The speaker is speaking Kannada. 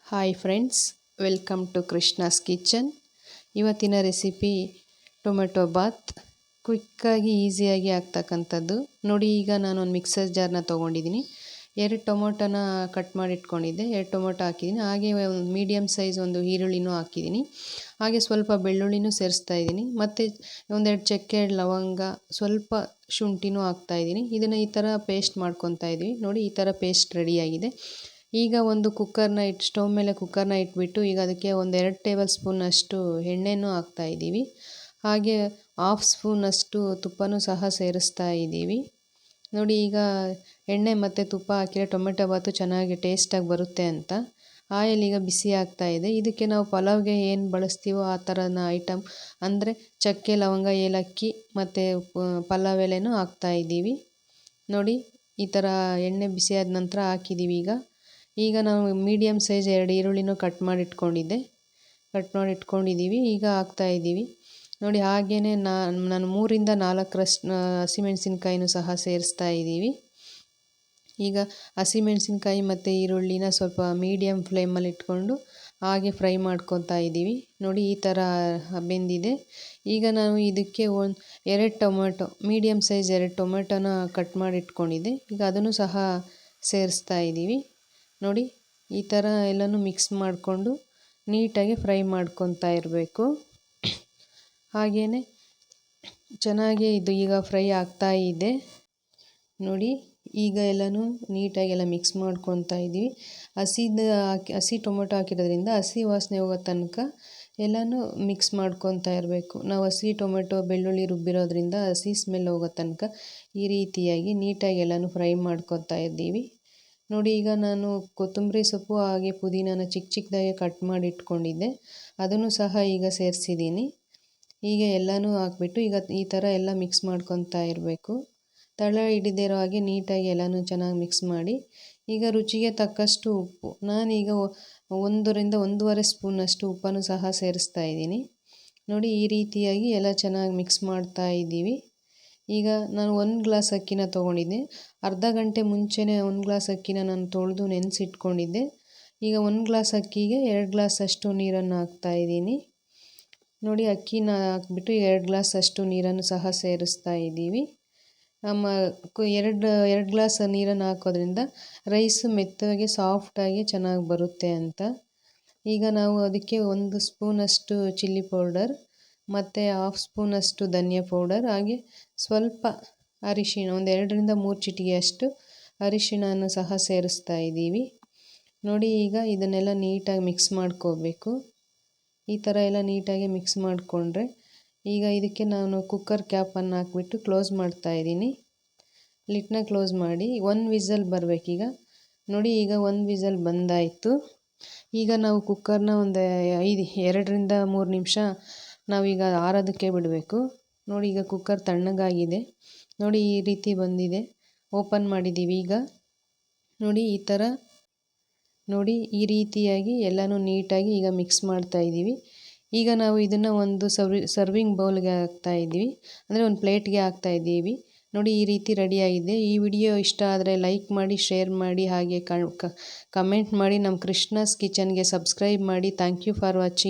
Hi friends, welcome to Krishna's kitchen. ಇವತ್ತಿನ ರೆಸಿಪಿ ಟೊಮೆಟೊ ಬಾತ್. ಕ್ವಿಕ್ಕಾಗಿ ಈಸಿಯಾಗಿ ಆಗ್ತಕ್ಕಂಥದ್ದು. ನೋಡಿ, ಈಗ ನಾನು ಒಂದು ಮಿಕ್ಸರ್ ಜಾರ್ನ ತೊಗೊಂಡಿದ್ದೀನಿ. 2 ಟೊಮೊಟೊನ ಕಟ್ ಮಾಡಿ ಇಟ್ಕೊಂಡಿದ್ದೆ. 2 ಟೊಮೊಟೊ ಹಾಕಿದ್ದೀನಿ. ಹಾಗೆ ಒಂದು ಮೀಡಿಯಮ್ ಸೈಜ್ ಒಂದು ಈರುಳ್ಳಿನೂ ಹಾಕಿದ್ದೀನಿ. ಹಾಗೆ ಸ್ವಲ್ಪ ಬೆಳ್ಳುಳ್ಳಿನೂ ಸೇರಿಸ್ತಾ ಇದ್ದೀನಿ. ಮತ್ತು ಒಂದೆರಡು ಚಕ್ಕೆ, ಲವಂಗ, ಸ್ವಲ್ಪ ಶುಂಠಿನೂ ಹಾಕ್ತಾಯಿದ್ದೀನಿ. ಇದನ್ನು ಈ ಥರ ಪೇಸ್ಟ್ ಮಾಡ್ಕೊತಾ ಇದ್ದೀವಿ. ನೋಡಿ, ಈ ಥರ ಪೇಸ್ಟ್ ರೆಡಿಯಾಗಿದೆ. ಈಗ ಒಂದು ಸ್ಟವ್ ಮೇಲೆ ಕುಕ್ಕರ್ನ ಇಟ್ಬಿಟ್ಟು ಈಗ ಅದಕ್ಕೆ ಒಂದು 2 ಟೇಬಲ್ ಸ್ಪೂನಷ್ಟು ಎಣ್ಣೆನೂ ಹಾಕ್ತಾಯಿದ್ದೀವಿ. ಹಾಗೆ 1/2 ಸ್ಪೂನಷ್ಟು ತುಪ್ಪನೂ ಸಹ ಸೇರಿಸ್ತಾ ಇದ್ದೀವಿ. ನೋಡಿ, ಈಗ ಎಣ್ಣೆ ಮತ್ತು ತುಪ್ಪ ಹಾಕಿದ್ರೆ ಟೊಮೆಟೊ ಬಾತು ಚೆನ್ನಾಗಿ ಟೇಸ್ಟಾಗಿ ಬರುತ್ತೆ ಅಂತ. ಆಯಿಲ್ ಈಗ ಬಿಸಿ ಆಗ್ತಾ ಇದೆ. ಇದಕ್ಕೆ ನಾವು ಪಲಾವ್ಗೆ ಏನು ಬಳಸ್ತೀವೋ ಆ ಥರನ ಐಟಮ್ ಅಂದರೆ ಚಕ್ಕೆ, ಲವಂಗ, ಏಲಕ್ಕಿ ಮತ್ತು ಪಲಾವ್ ಎಲೆನೂ ಹಾಕ್ತಾಯಿದ್ದೀವಿ. ನೋಡಿ, ಈ ಥರ ಎಣ್ಣೆ ಬಿಸಿ ಆದ ನಂತರ ಹಾಕಿದ್ದೀವಿ. ಈಗ ನಾವು ಮೀಡಿಯಮ್ ಸೈಜ್ 2 ಈರುಳ್ಳಿನೂ ಕಟ್ ಮಾಡಿ ಇಟ್ಕೊಂಡಿದ್ದೀವಿ. ಈಗ ಹಾಕ್ತಾಯಿದ್ದೀವಿ. ನೋಡಿ, ಹಾಗೆಯೇ ನಾನು 3ರಿಂದ 4 ಹಸಿಮೆಣಸಿನ್ಕಾಯಿನೂ ಸಹ ಸೇರಿಸ್ತಾ ಇದ್ದೀವಿ. ಈಗ ಹಸಿಮೆಣಸಿನ್ಕಾಯಿ ಮತ್ತು ಈರುಳ್ಳಿನ ಸ್ವಲ್ಪ ಮೀಡಿಯಮ್ ಫ್ಲೇಮಲ್ಲಿ ಇಟ್ಕೊಂಡು ಹಾಗೆ ಫ್ರೈ ಮಾಡ್ಕೊತಾ ಇದ್ದೀವಿ. ನೋಡಿ, ಈ ಥರ ಬೆಂದಿದೆ. ಈಗ ನಾವು ಇದಕ್ಕೆ 2 ಟೊಮೆಟೊ, ಮೀಡಿಯಮ್ ಸೈಜ್ 2 ಟೊಮೆಟೊನ ಕಟ್ ಮಾಡಿ ಇಟ್ಕೊಂಡಿದ್ದೆ. ಈಗ ಅದನ್ನು ಸಹ ಸೇರಿಸ್ತಾ ಇದ್ದೀವಿ. ನೋಡಿ, ಈ ಥರ ಎಲ್ಲನೂ ಮಿಕ್ಸ್ ಮಾಡಿಕೊಂಡು ನೀಟಾಗಿ ಫ್ರೈ ಮಾಡ್ಕೊತಾ ಇರಬೇಕು. ಹಾಗೆಯೇ ಚೆನ್ನಾಗಿ ಇದು ಈಗ ಫ್ರೈ ಆಗ್ತಾ ಇದೆ. ನೋಡಿ, ಈಗ ಎಲ್ಲನೂ ನೀಟಾಗಿ ಎಲ್ಲ ಮಿಕ್ಸ್ ಮಾಡ್ಕೊತಾ ಇದ್ದೀವಿ. ಹಸಿ ಟೊಮೆಟೊ ಹಾಕಿರೋದ್ರಿಂದ ಹಸಿ ವಾಸನೆ ಹೋಗೋ ತನಕ ಎಲ್ಲನೂ ಮಿಕ್ಸ್ ಮಾಡ್ಕೊತಾ ಇರಬೇಕು. ನಾವು ಹಸಿ ಟೊಮೆಟೊ, ಬೆಳ್ಳುಳ್ಳಿ ರುಬ್ಬಿರೋದ್ರಿಂದ ಹಸಿ ಸ್ಮೆಲ್ ಹೋಗೋ ತನಕ ಈ ರೀತಿಯಾಗಿ ನೀಟಾಗಿ ಎಲ್ಲನೂ ಫ್ರೈ ಮಾಡ್ಕೊತಾ ಇದ್ದೀವಿ. ನೋಡಿ, ಈಗ ನಾನು ಕೊತ್ತಂಬರಿ ಸೊಪ್ಪು ಹಾಗೆ ಪುದೀನಾನ ಚಿಕ್ಕದಾಗಿ ಕಟ್ ಮಾಡಿ ಇಟ್ಕೊಂಡಿದ್ದೆ. ಅದನ್ನು ಸಹ ಈಗ ಸೇರಿಸಿದ್ದೀನಿ. ಹೀಗೆ ಎಲ್ಲನೂ ಹಾಕ್ಬಿಟ್ಟು ಈಗ ಈ ಥರ ಎಲ್ಲ ಮಿಕ್ಸ್ ಮಾಡ್ಕೊತಾ ಇರಬೇಕು. ತಳ ಹಿಡಿದೇ ಇರೋ ಹಾಗೆ ನೀಟಾಗಿ ಎಲ್ಲನೂ ಚೆನ್ನಾಗಿ ಮಿಕ್ಸ್ ಮಾಡಿ ಈಗ ರುಚಿಗೆ ತಕ್ಕಷ್ಟು ಉಪ್ಪು, ನಾನೀಗ 1ರಿಂದ 1.5 ಸ್ಪೂನಷ್ಟು ಉಪ್ಪನ್ನು ಸಹ ಸೇರಿಸ್ತಾ ಇದ್ದೀನಿ. ನೋಡಿ, ಈ ರೀತಿಯಾಗಿ ಎಲ್ಲ ಚೆನ್ನಾಗಿ ಮಿಕ್ಸ್ ಮಾಡ್ತಾ ಇದ್ದೀವಿ. ಈಗ ನಾನು 1 ಗ್ಲಾಸ್ ಅಕ್ಕಿನ ತೊಗೊಂಡಿದ್ದೆ. ಅರ್ಧ ಗಂಟೆ ಮುಂಚೆನೇ 1 ಗ್ಲಾಸ್ ಅಕ್ಕಿನ ನಾನು ತೊಳೆದು ನೆನೆಸಿಟ್ಕೊಂಡಿದ್ದೆ. ಈಗ 1 ಗ್ಲಾಸ್ ಅಕ್ಕಿಗೆ 2 ಗ್ಲಾಸಷ್ಟು ನೀರನ್ನು ಹಾಕ್ತಾಯಿದ್ದೀನಿ. ನೋಡಿ, ಅಕ್ಕಿನ ಹಾಕ್ಬಿಟ್ಟು 2 ಗ್ಲಾಸಷ್ಟು ನೀರನ್ನು ಸಹ ಸೇರಿಸ್ತಾ ಇದ್ದೀವಿ. 2 ಗ್ಲಾಸ್ ನೀರನ್ನು ಹಾಕೋದ್ರಿಂದ ರೈಸ್ ಮೆತ್ತಗೆ ಸಾಫ್ಟಾಗಿ ಚೆನ್ನಾಗಿ ಬರುತ್ತೆ ಅಂತ. ಈಗ ನಾವು ಅದಕ್ಕೆ 1 ಸ್ಪೂನಷ್ಟು ಚಿಲ್ಲಿ ಪೌಡರ್ ಮತ್ತು 1/2 ಸ್ಪೂನಷ್ಟು ಧನಿಯಾ ಪೌಡರ್, ಹಾಗೆ ಸ್ವಲ್ಪ ಅರಿಶಿಣ, ಒಂದು 2ರಿಂದ 3 ಚಿಟಿಕೆಯಷ್ಟು ಅರಿಶಿಣವನ್ನು ಸಹ ಸೇರಿಸ್ತಾ ಇದ್ದೀವಿ. ನೋಡಿ, ಈಗ ಇದನ್ನೆಲ್ಲ ನೀಟಾಗಿ ಮಿಕ್ಸ್ ಮಾಡ್ಕೋಬೇಕು. ಈ ಥರ ಎಲ್ಲ ನೀಟಾಗಿ ಮಿಕ್ಸ್ ಮಾಡಿಕೊಂಡ್ರೆ ಈಗ ಇದಕ್ಕೆ ನಾನು ಕುಕ್ಕರ್ ಕ್ಯಾಪನ್ನು ಹಾಕ್ಬಿಟ್ಟು ಕ್ಲೋಸ್ ಮಾಡ್ತಾಯಿದ್ದೀನಿ. ಲಿಡ್ನ ಕ್ಲೋಸ್ ಮಾಡಿ 1 ವಿಸಲ್ ಬರಬೇಕೀಗ. ನೋಡಿ, ಈಗ 1 ವಿಸಲ್ ಬಂದಾಯಿತು. ಈಗ ನಾವು ಕುಕ್ಕರ್ನ ಒಂದು 2ರಿಂದ 3 ನಿಮಿಷ ನಾವೀಗ ಆರೋದಕ್ಕೆ ಬಿಡಬೇಕು. ನೋಡಿ, ಈಗ ಕುಕ್ಕರ್ ತಣ್ಣಗಾಗಿದೆ. ನೋಡಿ, ಈ ರೀತಿ ಬಂದಿದೆ. ಓಪನ್ ಮಾಡಿದ್ದೀವಿ ಈಗ. ನೋಡಿ, ಈ ರೀತಿಯಾಗಿ ಎಲ್ಲನೂ ನೀಟಾಗಿ ಈಗ ಮಿಕ್ಸ್ ಮಾಡ್ತಾ ಇದ್ದೀವಿ. ಈಗ ನಾವು ಇದನ್ನು ಒಂದು ಸರ್ವಿಂಗ್ ಬೌಲ್ಗೆ ಹಾಕ್ತಾಯಿದ್ದೀವಿ, ಅಂದರೆ ಒಂದು ಪ್ಲೇಟ್ಗೆ ಹಾಕ್ತಾಯಿದ್ದೀವಿ. ನೋಡಿ, ಈ ರೀತಿ ರೆಡಿಯಾಗಿದೆ. ಈ ವಿಡಿಯೋ ಇಷ್ಟ ಆದರೆ ಲೈಕ್ ಮಾಡಿ, ಶೇರ್ ಮಾಡಿ, ಹಾಗೆ ಕಮೆಂಟ್ ಮಾಡಿ. ನಮ್ಮ ಕೃಷ್ಣಾಸ್ ಕಿಚನ್ಗೆ ಸಬ್ಸ್ಕ್ರೈಬ್ ಮಾಡಿ. Thank you for watching.